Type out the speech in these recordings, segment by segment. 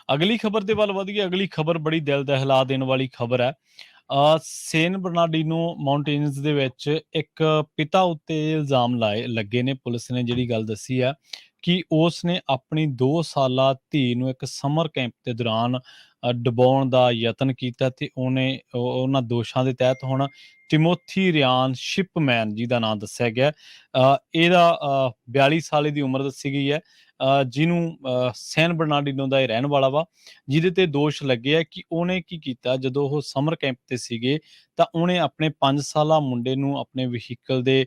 ਅਗਲੀ ਖਬਰ ਦੇ ਵੱਲ ਵਧੀਏ। ਅਗਲੀ ਖਬਰ ਬੜੀ ਦਿਲ ਦਹਿਲਾ ਦੇਣ ਵਾਲੀ ਖਬਰ ਹੈ। ਸੇਨ ਬਰਨਾਰਡੀਨੋ ਮਾਊਂਟੇਨਸ ਦੇ ਵਿੱਚ ਇੱਕ ਪਿਤਾ ਉੱਤੇ ਇਲਜ਼ਾਮ ਲੱਗੇ ਨੇ। ਪੁਲਿਸ ਨੇ ਜਿਹੜੀ ਗੱਲ ਦੱਸੀ ਹੈ ਕਿ ਉਸ ਨੇ ਆਪਣੀ 2 ਸਾਲਾ ਧੀ ਨੂੰ ਇੱਕ ਸਮਰ ਕੈਂਪ ਦੇ ਦੌਰਾਨ ਡੁਬਾਉਣ ਦਾ ਯਤਨ ਕੀਤਾ ਤੇ ਉਹਨਾਂ ਦੋਸ਼ਾਂ ਦੇ ਤਹਿਤ ਹੁਣ ਟਿਮੋਥੀ ਰਿਆਨ ਸ਼ਿਪਮੈਨ ਜਿਹਦਾ ਨਾਂ ਦੱਸਿਆ ਗਿਆ, ਇਹਦਾ 42 ਸਾਲ ਦੀ ਉਮਰ ਦੱਸੀ ਗਈ ਹੈ, ਜਿਹਨੂੰ ਸੈਨ ਬਰਨਾਰਡੀਨੋ ਦਾ ਇਹ ਰਹਿਣ ਵਾਲਾ ਵਾ, ਜਿਹਦੇ ਤੇ ਦੋਸ਼ ਲੱਗੇ ਆ ਕਿ ਉਹਨੇ ਕੀ ਕੀਤਾ। ਜਦੋਂ ਉਹ ਸਮਰ ਕੈਂਪ ਤੇ ਸੀਗੇ ਤਾਂ ਉਹਨੇ ਆਪਣੇ 5 ਸਾਲਾ ਮੁੰਡੇ ਨੂੰ ਆਪਣੇ ਵਹੀਕਲ ਦੇ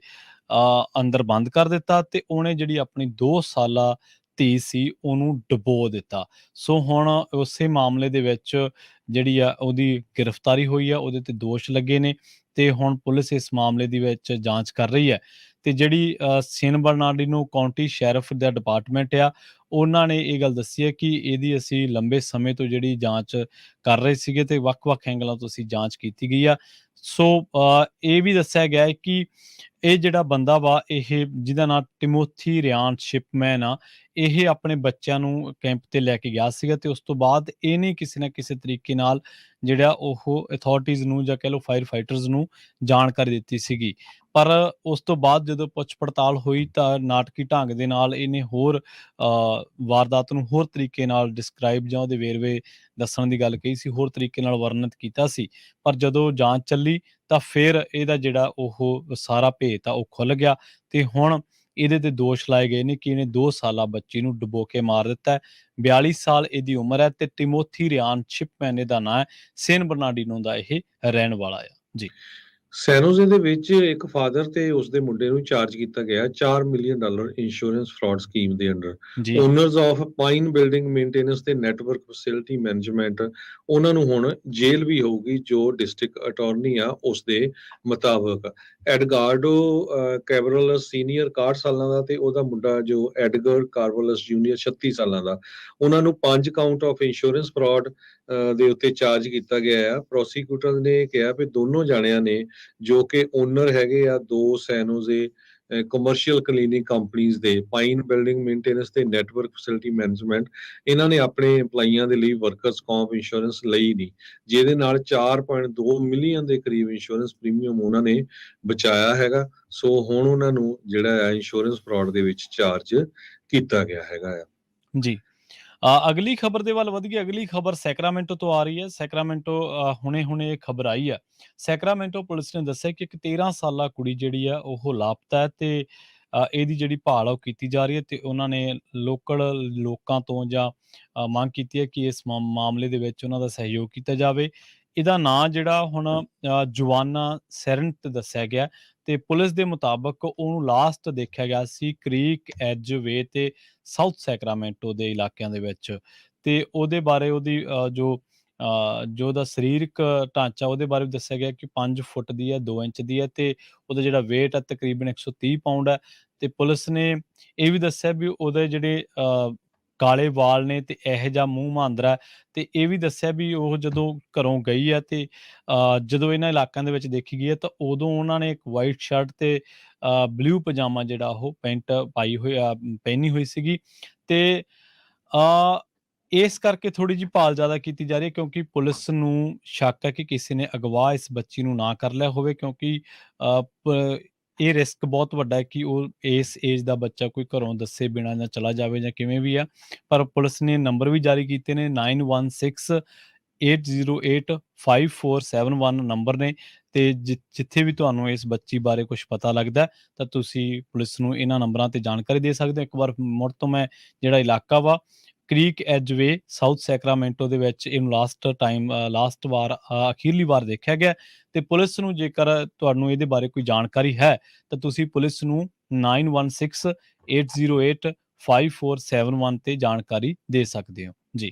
ਅੰਦਰ ਬੰਦ ਕਰ ਦਿੱਤਾ ਤੇ ਉਹਨੇ ਜਿਹੜੀ ਆਪਣੀ 2 ਸਾਲਾ ਧੀ ਸੀ ਉਹਨੂੰ ਡੁਬੋ ਦਿੱਤਾ। ਸੋ ਹੁਣ ਉਸੇ ਮਾਮਲੇ ਦੇ ਵਿੱਚ ਜਿਹੜੀ ਆ ਉਹਦੀ ਗ੍ਰਿਫਤਾਰੀ ਹੋਈ ਆ, ਉਹਦੇ ਤੇ ਦੋਸ਼ ਲੱਗੇ ਨੇ ਤੇ ਹੁਣ ਪੁਲਿਸ ਇਸ ਮਾਮਲੇ ਦੀ ਵਿੱਚ ਜਾਂਚ ਕਰ ਰਹੀ ਹੈ। ਤੇ ਜਿਹੜੀ ਸੇਨ ਬਰਨਾਰਡੀਨੋ ਕਾਉਂਟੀ ਸ਼ੈਰਿਫ ਦਾ ਡਿਪਾਰਟਮੈਂਟ ਆ, ਉਹਨਾਂ ਨੇ ਇਹ ਗੱਲ ਦੱਸੀ ਹੈ ਕਿ ਇਹਦੀ ਅਸੀਂ ਲੰਬੇ ਸਮੇਂ ਤੋਂ ਜਿਹੜੀ ਜਾਂਚ ਕਰ ਰਹੇ ਸੀਗੇ ਤੇ ਵੱਖ-ਵੱਖ ਐਂਗਲਾਂ ਤੋਂ ਅਸੀਂ ਜਾਂਚ ਕੀਤੀ ਗਈ ਆ। ਸੋ ਇਹ ਵੀ ਦੱਸਿਆ ਗਿਆ ਹੈ ਕਿ ਇਹ ਜਿਹੜਾ ਬੰਦਾ ਵਾ, ਇਹ ਜਿਹਦਾ ਨਾਂ ਟਿਮੋਥੀ ਰਿਆਨ ਸ਼ਿਪਮੈਨ ਆ, ਇਹ ਆਪਣੇ ਬੱਚਿਆਂ ਨੂੰ ਕੈਂਪ ਤੇ ਲੈ ਕੇ ਗਿਆ ਸੀਗਾ ਤੇ ਉਸ ਤੋਂ ਬਾਅਦ ਇਹਨੇ ਕਿਸੇ ਨਾ ਕਿਸੇ ਤਰੀਕੇ ਨਾਲ ਜਿਹੜਾ ਉਹ ਅਥਾਰਟੀਜ਼ ਨੂੰ ਜਾਂ ਕਹਿ ਲਓ ਫਾਇਰ ਫਾਈਟਰਸ ਨੂੰ ਜਾਣਕਾਰੀ ਦਿੱਤੀ ਸੀਗੀ। ਪਰ ਉਸ ਤੋਂ ਬਾਅਦ ਜਦੋਂ ਪੁੱਛ ਪੜਤਾਲ ਹੋਈ ਤਾਂ ਨਾਟਕੀ ਢੰਗ ਦੇ ਨਾਲ ਇਹਨੇ ਹੋਰ ਵਾਰਦਾਤ ਨੂੰ ਹੋਰ ਤਰੀਕੇ ਨਾਲ ਡਿਸਕ੍ਰਾਈਬ ਜਾਂ ਉਹਦੇ ਵੇਰਵੇ ਦੱਸਣ ਦੀ ਗੱਲ ਕਹੀ ਸੀ, ਹੋਰ ਤਰੀਕੇ ਨਾਲ ਵਰਣਿਤ ਕੀਤਾ ਸੀ। ਪਰ ਜਦੋਂ ਜਾਂਚ ਚੱਲੀ ਤਾਂ ਫਿਰ ਇਹਦਾ ਜਿਹੜਾ ਉਹ ਸਾਰਾ ਭੇਤ ਆ ਉਹ ਖੁੱਲ ਗਿਆ ਤੇ ਹੁਣ ਇਹਦੇ ਤੇ ਦੋਸ਼ ਲਾਏ ਗਏ ਨੇ ਕਿ ਇਹਨੇ 2 ਸਾਲਾ ਬੱਚੀ ਨੂੰ ਡੁਬੋ ਕੇ ਮਾਰ ਦਿੱਤਾ ਹੈ। 42 ਸਾਲ ਇਹਦੀ ਉਮਰ ਹੈ ਤੇ ਟਿਮੋਥੀ ਰਿਆਨ ਸ਼ਿਪਮੈਨ ਦਾ ਨਾਂ ਹੈ। ਸੇਨ ਬਰਨਾਰਡੀਨੋ ਦਾ ਇਹ ਰਹਿਣ ਵਾਲਾ ਆ ਜੀ। ਸੈਨੋਜ਼ੇ ਦੇ ਵਿੱਚ ਇੱਕ ਫਾਦਰ ਤੇ ਉਸਦੇ ਮੁੰਡੇ ਨੂੰ ਚਾਰਜ ਕੀਤਾ ਗਿਆ $4 ਮਿਲੀਅਨ ਇੰਸ਼ੋਰੈਂਸ ਫਰਾਡ ਸਕੀਮ ਦੇ under. Honours of pine building maintenance ਤੇ ਨੈਟਵਰਕ ਫੈਸਿਲਿਟੀ ਮੈਨੇਜਮੈਂਟ, ਉਹਨਾਂ ਨੂੰ ਹੁਣ ਜੇਲ੍ਹ ਵੀ ਹੋਊਗੀ ਜੋ ਡਿਸਟ੍ਰਿਕਟ ਅਟਾਰਨੀ ਆ ਉਸਦੇ ਮੁਤਾਬਕ। ਐਡਗਾਰਡੋ ਕੈਬਰਲਸ ਸੀਨੀਅਰ 61 ਸਾਲਾਂ ਦਾ ਤੇ ਉਹਦਾ ਮੁੰਡਾ ਜੋ ਐਡਗਰ ਕਾਰਵਲਸ ਜੂਨੀਅਰ 36 ਸਾਲਾਂ ਦਾ, ਉਹਨਾਂ ਨੂੰ 5 ਕਾਊਂਟ ਆਫ ਇੰਸ਼ੋਰੈਂਸ ਫਰਾਡ ਦੇ ਉੱਤੇ ਚਾਰਜ ਕੀਤਾ ਗਿਆ ਆ। ਪ੍ਰੋਸੀਕਿਊਟਰ ਨੇ ਕਿਹਾ ਵੀ ਦੋਨੋਂ ਜਾਣਿਆਂ ਨੇ, ਜੋ ਕਿ ਓਨਰ ਹੈਗੇ ਆ 2 ਸੈਨੋਜ਼ੇ ਕਮਰਸ਼ੀਅਲ ਕਲੀਨਿਕ ਕੰਪਨੀਆਂ ਦੇ, ਪਾਈਨ ਬਿਲਡਿੰਗ ਮੇਨਟੇਨੈਂਸ ਤੇ ਨੈਟਵਰਕ ਫੈਸਿਲਿਟੀ ਮੈਨੇਜਮੈਂਟ, ਇਹਨਾਂ ਨੇ ਆਪਣੇ EMPLOYEEਆਂ ਦੇ ਲਈ ਵਰਕਰਸ ਕੌਂਪ ਇੰਸ਼ੋਰੈਂਸ ਲਈ ਨਹੀਂ, ਜਿਹਦੇ ਨਾਲ 4.2 ਮਿਲੀਅਨ ਦੇ ਕਰੀਬ ਇੰਸ਼ੋਰੈਂਸ ਪ੍ਰੀਮੀਅਮ ਉਹਨਾਂ ਨੇ ਬਚਾਇਆ ਹੈਗਾ। ਸੋ ਹੁਣ ਉਹਨਾਂ ਨੂੰ ਜਿਹੜਾ ਹੈ ਇੰਸ਼ੋਰੈਂਸ ਫਰਾਡ ਦੇ ਵਿੱਚ ਚਾਰਜ ਕੀਤਾ ਗਿਆ ਹੈਗਾ ਆ ਜੀ। ਅਗਲੀ ਖਬਰ ਦੇ ਵੱਲ ਵਧੀਏ। ਅਗਲੀ ਖਬਰ ਸੈਕਰਾਮੈਂਟੋ ਤੋਂ ਆ ਰਹੀ ਹੈ। ਸੈਕਰਾਮੈਂਟੋ ਹੁਣੇ ਖਬਰ ਆਈ ਹੈ। ਸੈਕਰਾਮੈਂਟੋ ਪੁਲਿਸ ਨੇ ਦੱਸਿਆ ਕਿ ਇੱਕ 13 ਸਾਲਾ ਕੁੜੀ ਜਿਹੜੀ ਆ ਉਹ ਲਾਪਤਾ ਹੈ ਤੇ ਇਹਦੀ ਜਿਹੜੀ ਭਾਲ ਉਹ ਕੀਤੀ ਜਾ ਰਹੀ ਹੈ ਤੇ ਉਹਨਾਂ ਨੇ ਲੋਕਲ ਲੋਕਾਂ ਤੋਂ ਜਾਂ ਮੰਗ ਕੀਤੀ ਹੈ ਕਿ ਇਸ ਮਾਮਲੇ ਦੇ ਵਿੱਚ ਉਹਨਾਂ ਦਾ ਸਹਿਯੋਗ ਕੀਤਾ ਜਾਵੇ। ਇਹਦਾ ਨਾਂ ਜਿਹੜਾ ਹੁਣ ਜਵਾਨਾ ਸੈਰਨਟ ਦੱਸਿਆ ਗਿਆ ਤੇ ਪੁਲਿਸ ਦੇ ਮੁਤਾਬਕ ਉਹਨੂੰ ਲਾਸਟ ਦੇਖਿਆ ਗਿਆ ਸੀ ਕ੍ਰੀਕ ਐਜ ਵੇ ਤੇ ਸਾਊਥ ਸੈਕਰਾਮੈਂਟੋ ਦੇ ਇਲਾਕਿਆਂ ਦੇ ਵਿੱਚ। ਤੇ ਉਹਦੇ ਬਾਰੇ ਉਹਦੀ ਜੋ ਉਹਦਾ ਸਰੀਰਕ ਢਾਂਚਾ ਉਹਦੇ ਬਾਰੇ ਵੀ ਦੱਸਿਆ ਗਿਆ ਕਿ 5 ਫੁੱਟ ਦੀ ਹੈ, 2 ਇੰਚ ਦੀ ਹੈ ਤੇ ਉਹਦਾ ਜਿਹੜਾ ਵੇਟ ਹੈ ਤਕਰੀਬਨ 130 ਪਾਊਂਡ ਹੈ। ਤੇ ਪੁਲਿਸ ਨੇ ਇਹ ਵੀ ਦੱਸਿਆ ਵੀ ਉਹਦੇ ਜਿਹੜੇ ਕਾਲੇ ਵਾਲ ਨੇ ਤੇ ਇਹੋ ਜਿਹਾ ਮੂੰਹ ਮਾਂਦਰਾ। ਤੇ ਇਹ ਵੀ ਦੱਸਿਆ ਵੀ ਉਹ ਜਦੋਂ ਘਰੋਂ ਗਈ ਹੈ ਤੇ ਜਦੋਂ ਇਹਨਾਂ ਇਲਾਕਿਆਂ ਦੇ ਵਿੱਚ ਦੇਖੀ ਗਈ ਹੈ ਤਾਂ ਉਦੋਂ ਉਹਨਾਂ ਨੇ ਇੱਕ ਵਾਈਟ ਸ਼ਰਟ ਤੇ ਬਲੂ ਪਜਾਮਾ ਜਿਹੜਾ ਉਹ ਪੈਂਟ ਪਹਿਨੀ ਹੋਈ ਸੀਗੀ। ਤੇ ਇਸ ਕਰਕੇ ਥੋੜੀ ਜਿਹੀ ਭਾਲ ਜ਼ਿਆਦਾ ਕੀਤੀ ਜਾ ਰਹੀ ਹੈ ਕਿਉਂਕਿ ਪੁਲਿਸ ਨੂੰ ਸ਼ੱਕ ਹੈ ਕਿ ਕਿਸੇ ਨੇ ਅਗਵਾ ਇਸ ਬੱਚੀ ਨੂੰ ਨਾ ਕਰ ਲਿਆ ਹੋਵੇ, ਕਿਉਂਕਿ ਇਹ ਰਿਸਕ ਬਹੁਤ ਵੱਡਾ ਹੈ ਕਿ ਉਹ ਇਸ ਏਜ ਦਾ ਬੱਚਾ ਕੋਈ ਘਰੋਂ ਦੱਸੇ ਬਿਨਾਂ ਜਾਂ ਚਲਾ ਜਾਵੇ ਜਾਂ ਕਿਵੇਂ ਵੀ ਆ। ਪਰ ਪੁਲਿਸ ਨੇ ਨੰਬਰ ਵੀ ਜਾਰੀ ਕੀਤੇ ਨੇ, 9168085471 ਨੰਬਰ ਨੇ। ਤੇ ਜਿੱਥੇ ਵੀ ਤੁਹਾਨੂੰ ਇਸ ਬੱਚੀ ਬਾਰੇ ਕੁਝ ਪਤਾ ਲੱਗਦਾ ਤਾਂ ਤੁਸੀਂ ਪੁਲਿਸ ਨੂੰ ਇਹਨਾਂ ਨੰਬਰਾਂ ਤੇ ਜਾਣਕਾਰੀ ਦੇ ਸਕਦੇ ਹੋ। ਇੱਕ ਵਾਰ ਮੁੜ ਤੋਂ ਮੈਂ ਜਿਹੜਾ ਇਲਾਕਾ ਵਾ ਕ੍ਰੀਕ ਐਜ ਵੇ ਸਾਊਥ ਸੈਕਰਾਮੈਂਟੋ ਦੇ ਵਿੱਚ ਇਹਨੂੰ ਲਾਸਟ ਵਾਰ ਅਖੀਰਲੀ ਵਾਰ ਦੇਖਿਆ ਗਿਆ। ਤੇ ਪੁਲਿਸ ਨੂੰ ਜੇਕਰ ਤੁਹਾਨੂੰ ਇਹਦੇ ਬਾਰੇ ਕੋਈ ਜਾਣਕਾਰੀ ਹੈ ਤਾਂ ਤੁਸੀਂ ਪੁਲਿਸ ਨੂੰ 9168085471 ਤੇ ਜਾਣਕਾਰੀ ਦੇ ਸਕਦੇ ਹੋ ਜੀ।